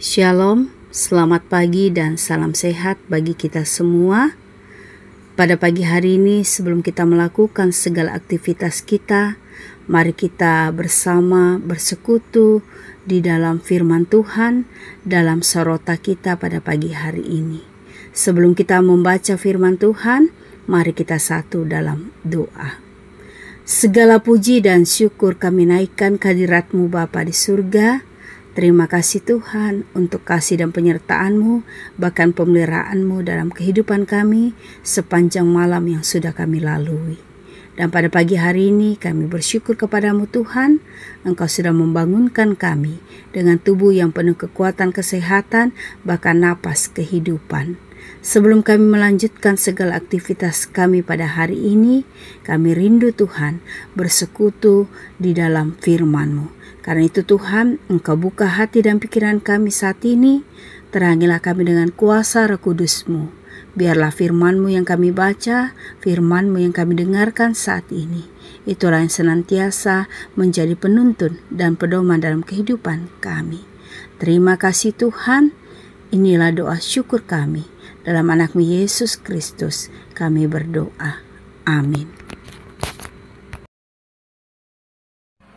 Shalom, selamat pagi dan salam sehat bagi kita semua. Pada pagi hari ini sebelum kita melakukan segala aktivitas kita, mari kita bersama bersekutu di dalam firman Tuhan dalam sorota kita pada pagi hari ini. Sebelum kita membaca firman Tuhan, mari kita satu dalam doa. Segala puji dan syukur kami naikkan kehadirat-Mu Bapa di surga. Terima kasih Tuhan untuk kasih dan penyertaan-Mu, bahkan pemeliharaan-Mu dalam kehidupan kami sepanjang malam yang sudah kami lalui. Dan pada pagi hari ini kami bersyukur kepada-Mu Tuhan, Engkau sudah membangunkan kami dengan tubuh yang penuh kekuatan kesehatan, bahkan napas kehidupan. Sebelum kami melanjutkan segala aktivitas kami pada hari ini, kami rindu Tuhan bersekutu di dalam firman-Mu. Karena itu Tuhan, Engkau buka hati dan pikiran kami saat ini, terangilah kami dengan kuasa Roh Kudus-Mu. Biarlah firman-Mu yang kami baca, firman-Mu yang kami dengarkan saat ini, itulah yang senantiasa menjadi penuntun dan pedoman dalam kehidupan kami. Terima kasih Tuhan, inilah doa syukur kami. Dalam anak-Mu Yesus Kristus kami berdoa. Amin.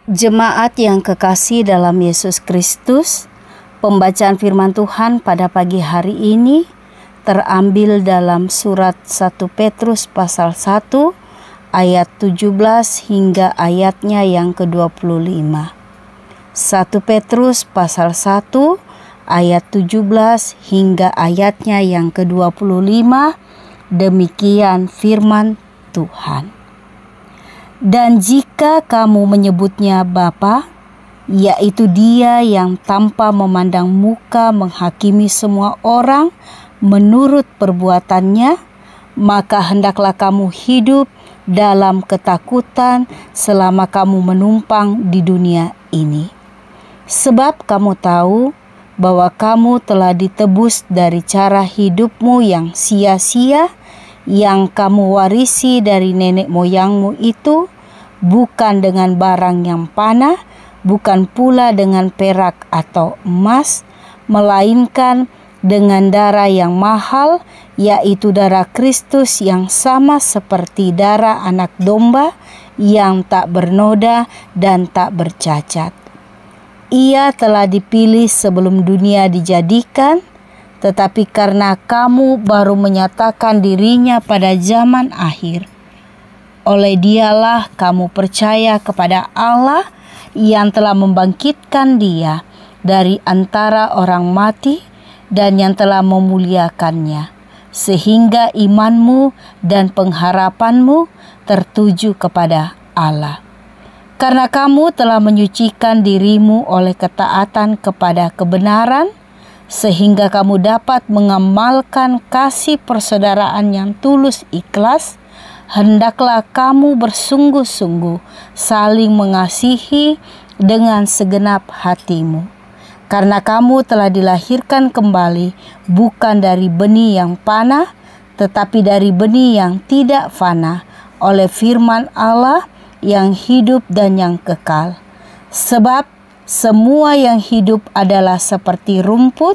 Jemaat yang kekasih dalam Yesus Kristus, pembacaan firman Tuhan pada pagi hari ini terambil dalam surat 1 Petrus pasal 1 ayat 17 hingga ayatnya yang ke-25. 1 Petrus pasal 1 ayat 17 hingga ayatnya yang ke-25, demikian firman Tuhan. Dan jika kamu menyebutnya Bapa, yaitu Dia yang tanpa memandang muka menghakimi semua orang menurut perbuatannya, maka hendaklah kamu hidup dalam ketakutan selama kamu menumpang di dunia ini. Sebab kamu tahu bahwa kamu telah ditebus dari cara hidupmu yang sia-sia yang kamu warisi dari nenek moyangmu itu, bukan dengan barang yang panah, bukan pula dengan perak atau emas, melainkan dengan darah yang mahal, yaitu darah Kristus yang sama seperti darah anak domba yang tak bernoda dan tak bercacat. Ia telah dipilih sebelum dunia dijadikan, tetapi karena kamu baru menyatakan dirinya pada zaman akhir, oleh Dialah kamu percaya kepada Allah yang telah membangkitkan Dia dari antara orang mati dan yang telah memuliakannya, sehingga imanmu dan pengharapanmu tertuju kepada Allah. Karena kamu telah menyucikan dirimu oleh ketaatan kepada kebenaran, sehingga kamu dapat mengamalkan kasih persaudaraan yang tulus ikhlas, hendaklah kamu bersungguh-sungguh saling mengasihi dengan segenap hatimu. Karena kamu telah dilahirkan kembali bukan dari benih yang panah, tetapi dari benih yang tidak fana, oleh firman Allah yang hidup dan yang kekal. Sebab semua yang hidup adalah seperti rumput,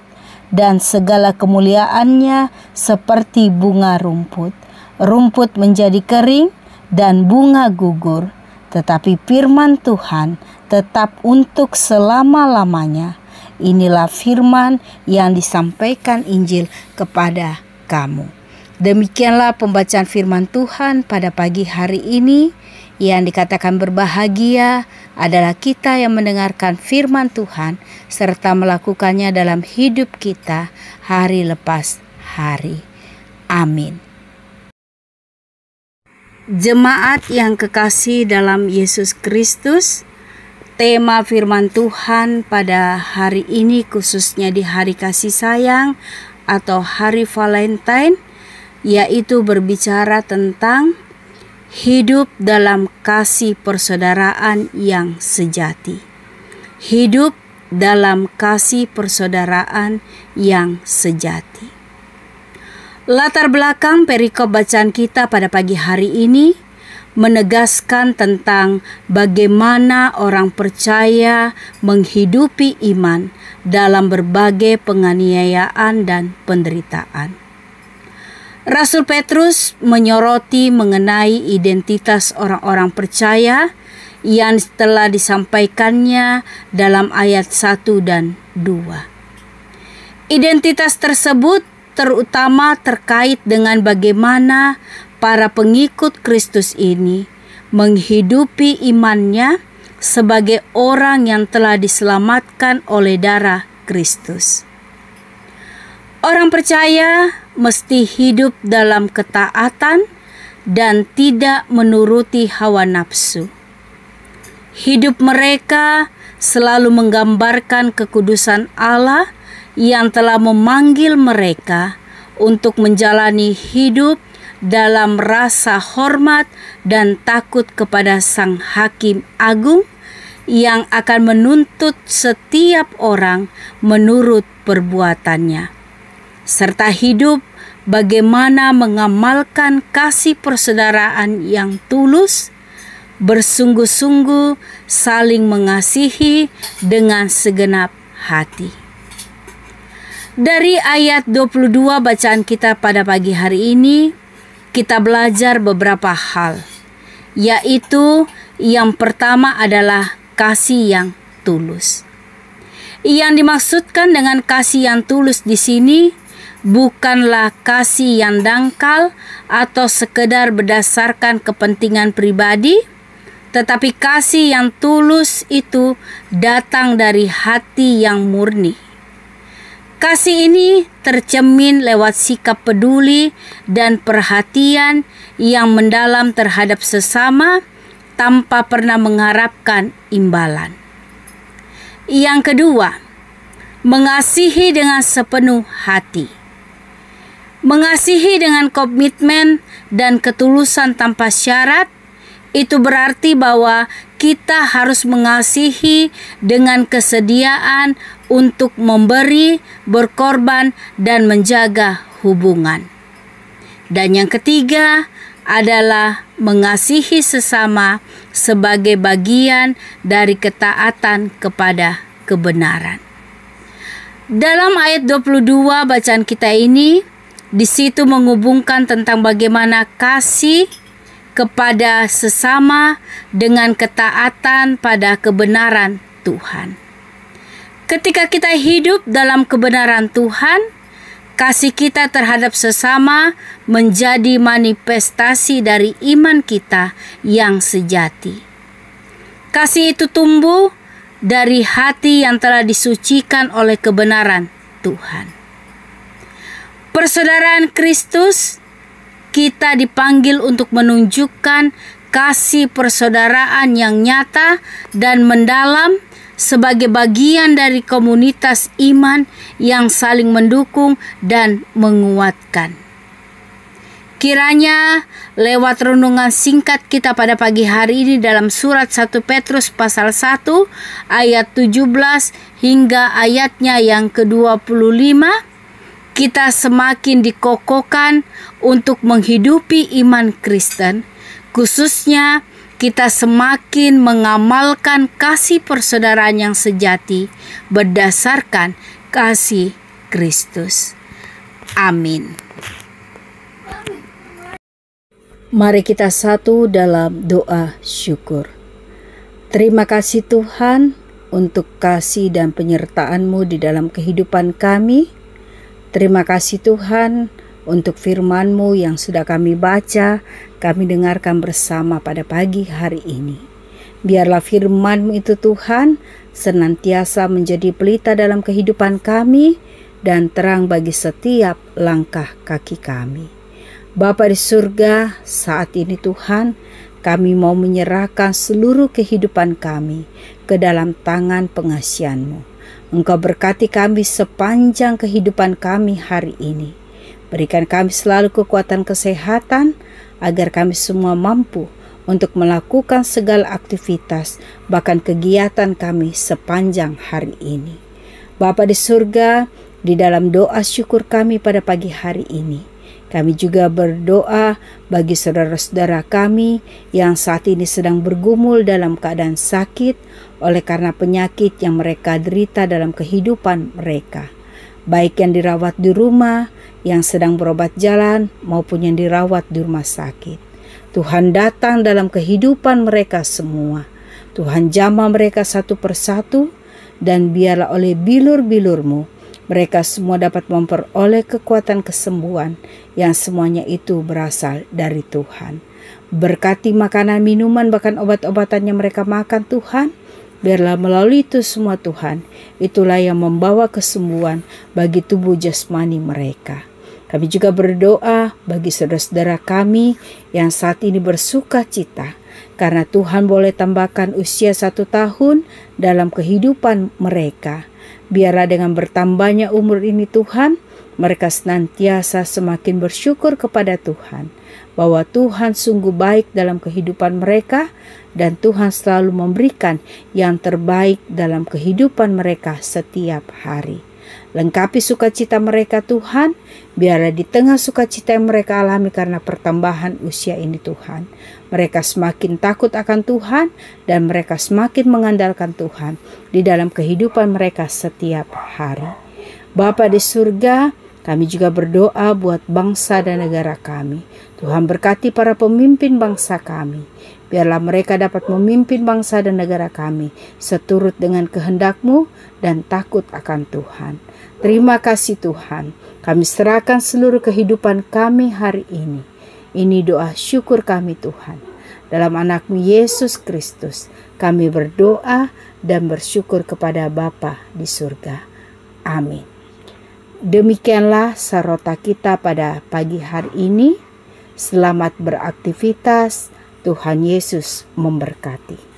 dan segala kemuliaannya seperti bunga rumput. Rumput menjadi kering dan bunga gugur, tetapi firman Tuhan tetap untuk selama-lamanya. Inilah firman yang disampaikan Injil kepada kamu. Demikianlah pembacaan firman Tuhan pada pagi hari ini. Yang dikatakan berbahagia adalah kita yang mendengarkan firman Tuhan serta melakukannya dalam hidup kita hari lepas hari. Amin. Jemaat yang kekasih dalam Yesus Kristus, tema firman Tuhan pada hari ini, khususnya di hari kasih sayang atau hari Valentine, yaitu berbicara tentang hidup dalam kasih persaudaraan yang sejati. Hidup dalam kasih persaudaraan yang sejati. Latar belakang perikop bacaan kita pada pagi hari ini menegaskan tentang bagaimana orang percaya menghidupi iman dalam berbagai penganiayaan dan penderitaan. Rasul Petrus menyoroti mengenai identitas orang-orang percaya yang telah disampaikannya dalam ayat 1 dan 2. Identitas tersebut terutama terkait dengan bagaimana para pengikut Kristus ini menghidupi imannya sebagai orang yang telah diselamatkan oleh darah Kristus. Orang percaya mesti hidup dalam ketaatan dan tidak menuruti hawa nafsu. Hidup mereka selalu menggambarkan kekudusan Allah yang telah memanggil mereka untuk menjalani hidup dalam rasa hormat dan takut kepada Sang Hakim Agung yang akan menuntut setiap orang menurut perbuatannya, serta hidup bagaimana mengamalkan kasih persaudaraan yang tulus, bersungguh-sungguh saling mengasihi dengan segenap hati. Dari ayat 22 bacaan kita pada pagi hari ini, kita belajar beberapa hal, yaitu yang pertama adalah kasih yang tulus. Yang dimaksudkan dengan kasih yang tulus di sini bukanlah kasih yang dangkal atau sekedar berdasarkan kepentingan pribadi, tetapi kasih yang tulus itu datang dari hati yang murni. Kasih ini tercermin lewat sikap peduli dan perhatian yang mendalam terhadap sesama tanpa pernah mengharapkan imbalan. Yang kedua, mengasihi dengan sepenuh hati. Mengasihi dengan komitmen dan ketulusan tanpa syarat, itu berarti bahwa kita harus mengasihi dengan kesediaan untuk memberi, berkorban, dan menjaga hubungan. Dan yang ketiga adalah mengasihi sesama sebagai bagian dari ketaatan kepada kebenaran. Dalam ayat 22 bacaan kita ini, di situ menghubungkan tentang bagaimana kasih kepada sesama dengan ketaatan pada kebenaran Tuhan. Ketika kita hidup dalam kebenaran Tuhan, kasih kita terhadap sesama menjadi manifestasi dari iman kita yang sejati. Kasih itu tumbuh dari hati yang telah disucikan oleh kebenaran Tuhan. Persaudaraan Kristus, kita dipanggil untuk menunjukkan kasih persaudaraan yang nyata dan mendalam sebagai bagian dari komunitas iman yang saling mendukung dan menguatkan. Kiranya lewat renungan singkat kita pada pagi hari ini dalam surat 1 Petrus pasal 1 ayat 17 hingga ayatnya yang ke-25, kita semakin dikokohkan untuk menghidupi iman Kristen, khususnya kita semakin mengamalkan kasih persaudaraan yang sejati berdasarkan kasih Kristus. Amin. Mari kita satu dalam doa syukur. Terima kasih Tuhan untuk kasih dan penyertaan-Mu di dalam kehidupan kami. Terima kasih Tuhan untuk firman-Mu yang sudah kami baca, kami dengarkan bersama pada pagi hari ini. Biarlah firman-Mu itu Tuhan senantiasa menjadi pelita dalam kehidupan kami dan terang bagi setiap langkah kaki kami. Bapa di surga, saat ini Tuhan, kami mau menyerahkan seluruh kehidupan kami ke dalam tangan pengasihan-Mu. Engkau berkati kami sepanjang kehidupan kami hari ini. Berikan kami selalu kekuatan kesehatan, agar kami semua mampu untuk melakukan segala aktivitas, bahkan kegiatan kami sepanjang hari ini. Bapa di surga, di dalam doa syukur kami pada pagi hari ini, Kami juga berdoa bagi saudara-saudara kami yang saat ini sedang bergumul dalam keadaan sakit oleh karena penyakit yang mereka derita dalam kehidupan mereka. Baik yang dirawat di rumah, yang sedang berobat jalan, maupun yang dirawat di rumah sakit. Tuhan datang dalam kehidupan mereka semua. Tuhan jamah mereka satu persatu, dan biarlah oleh bilur-bilur-Mu mereka semua dapat memperoleh kekuatan kesembuhan yang semuanya itu berasal dari Tuhan. Berkati makanan, minuman, bahkan obat-obatan yang mereka makan Tuhan. Biarlah melalui itu semua Tuhan, itulah yang membawa kesembuhan bagi tubuh jasmani mereka. Kami juga berdoa bagi saudara-saudara kami yang saat ini bersuka cita karena Tuhan boleh tambahkan usia 1 tahun dalam kehidupan mereka. Biarlah dengan bertambahnya umur ini Tuhan, mereka senantiasa semakin bersyukur kepada Tuhan, bahwa Tuhan sungguh baik dalam kehidupan mereka, dan Tuhan selalu memberikan yang terbaik dalam kehidupan mereka setiap hari. Lengkapi sukacita mereka Tuhan, biarlah di tengah sukacita yang mereka alami karena pertambahan usia ini Tuhan, mereka semakin takut akan Tuhan dan mereka semakin mengandalkan Tuhan di dalam kehidupan mereka setiap hari. Bapa di surga, kami juga berdoa buat bangsa dan negara kami. Tuhan berkati para pemimpin bangsa kami. Biarlah mereka dapat memimpin bangsa dan negara kami seturut dengan kehendak-Mu dan takut akan Tuhan. Terima kasih Tuhan, kami serahkan seluruh kehidupan kami hari ini. Ini doa syukur kami Tuhan. Dalam anak-Mu Yesus Kristus, kami berdoa dan bersyukur kepada Bapa di surga. Amin. Demikianlah sarota kita pada pagi hari ini. Selamat beraktivitas. Tuhan Yesus memberkati.